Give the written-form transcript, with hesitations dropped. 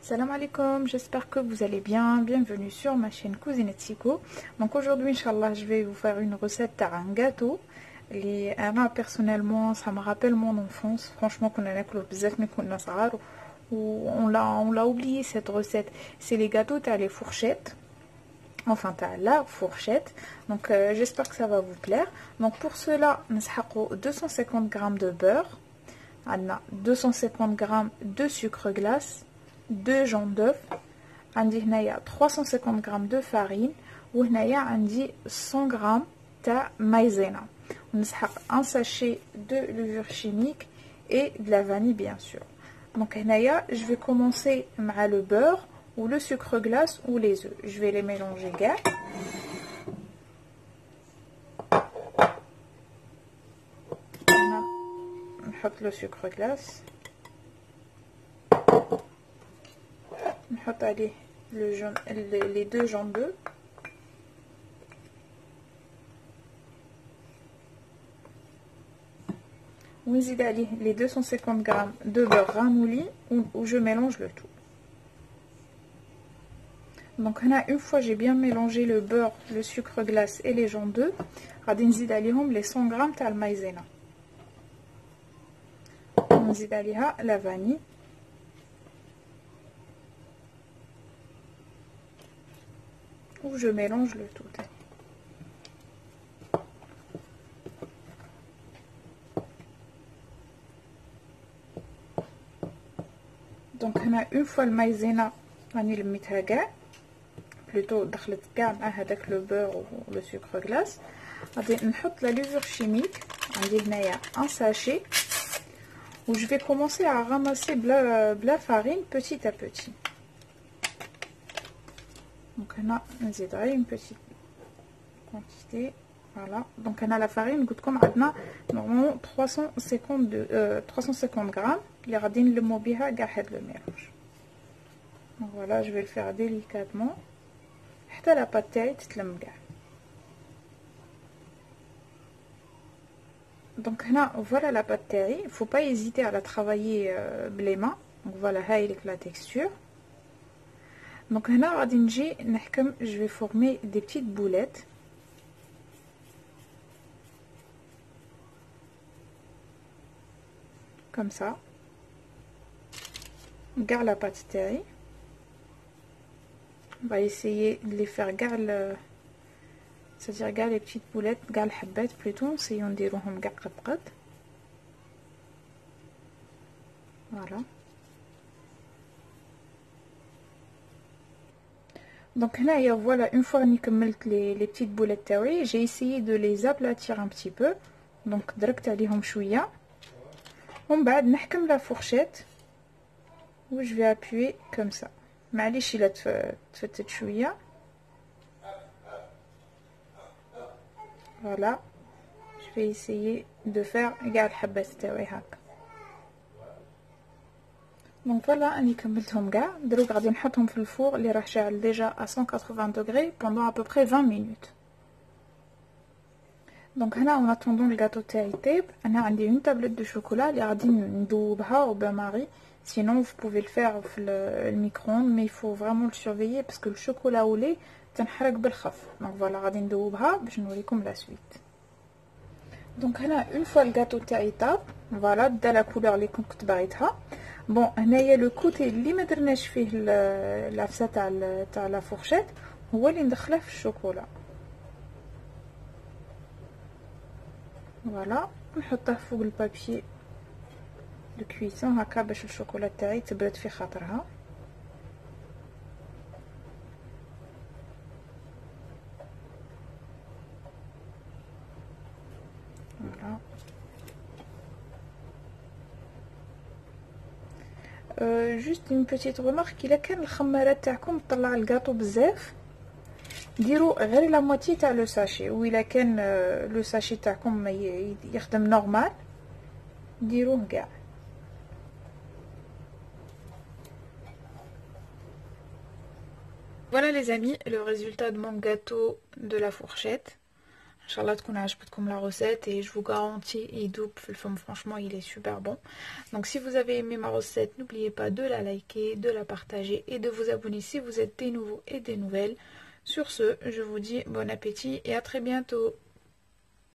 Salam alaikum, j'espère que vous allez bien. Bienvenue sur ma chaîne Cousine Tsiko. Donc aujourd'hui, Inch'Allah, je vais vous faire une recette d'un gâteau. Moi, personnellement, ça me rappelle mon enfance. Franchement, qu'on a on l'a oublié cette recette. C'est les gâteaux, t'as les fourchettes. Enfin, t'as la fourchette. Donc j'espère que ça va vous plaire. Donc pour cela, nous avons 250 g de beurre, 250 g de sucre glace, 2 jaunes d'œufs, 350 g de farine, et 100 g de maïzena. On a un sachet de levure chimique et de la vanille bien sûr. Donc je vais commencer avec le beurre ou le sucre glace ou les œufs. Je vais les mélanger gars. On met le sucre glace. On met les deux jaunes d'œufs. On met les 250 g de beurre ramouli où je mélange le tout. Donc une fois j'ai bien mélangé le beurre, le sucre glace et les jaunes d'œufs, غادي نزيد عليهم les 100 g تاع المايزينا. نزيد عليها la vanille. Où je mélange le tout. Donc une fois le maïzena راني لميتها كاع plutôt دخلت كاع مع هذاك لو beurre ou le sucre glace. غادي نحط la levure chimique. عندي هنايا un sachet où je vais commencer à ramasser la farine petit à petit. Donc on a une petite quantité, voilà. Donc on a la farine comme normalement 350 grammes. Les radines le mobiha gahed le mélange. Donc voilà, je vais le faire délicatement. حتى la pâte تاعي تتلم كاع. Donc voilà la pâte تاعي. Il faut pas hésiter à la travailler les mains. Donc voilà, هاي la texture. Donc هنا غادي نجي نحكم, je vais former des petites boulettes. Comme ça. Garde la pâte تاعي. On va essayer de les faire c'est-à-dire les petites boulettes, les حبات plutôt, essayons نديروهم قد قد. Voilà. Donc là, voilà, une fois que j'ai les petites boulettes taoui, j'ai essayé de les aplatir un petit peu. Donc دركت عليهم شويه. ومن بعد نحكم la fourchette où je vais appuyer comme ça. معليش الا تفتت شويه. Voilà. Je vais essayer de faire كاع الحبات تاوي هكا. Donc voilà, اني كملتهم كاع. دروك غادي نحطهم في الفور اللي راه شاعل ديجا à 180 degrés pendant à peu près 20 minutes. Donc هنا en attendant le gâteau تاعي يطيب, انا عندي une tablette de chocolat اللي غادي ندوبها au bain marie. Sinon vous pouvez le faire في le micro-ondes, mais il faut vraiment le surveiller parce que le chocolat au lait تنحرق بالخف. Donc voilà, غادي ندوبها باش نوريكم la suite. Donc هنا une fois le gâteau تاعي طاب, voilà دا la couleur اللي كنت باغيتها. بون هنايا لو كوتي اللي ما درناش فيه العفسه تاع لا فورشيت هو اللي ندخله في الشوكولا. فوالا نحطه فوق البابي دو كويسون هكا باش الشوكولا تاعي تبرد في خاطرها. فوالا juste une petite remarque, الا كان الخمارات تاعكم طلع الكاطو بزاف ديروا غير لا موتي تاع لو ساشي, وإلا كان لو ساشي تاعكم يخدم نورمال ديروه كاع. Voilà les amis, le résultat de mon gâteau de la fourchette. Inch'Allah تكون عجبتكم la recette et je vous garantis يدوب في الفم, franchement il est super bon. Donc si vous avez aimé ma recette, n'oubliez pas de la liker, de la partager et de vous abonner si vous êtes des nouveaux et des nouvelles. Sur ce, je vous dis bon appétit et à très bientôt.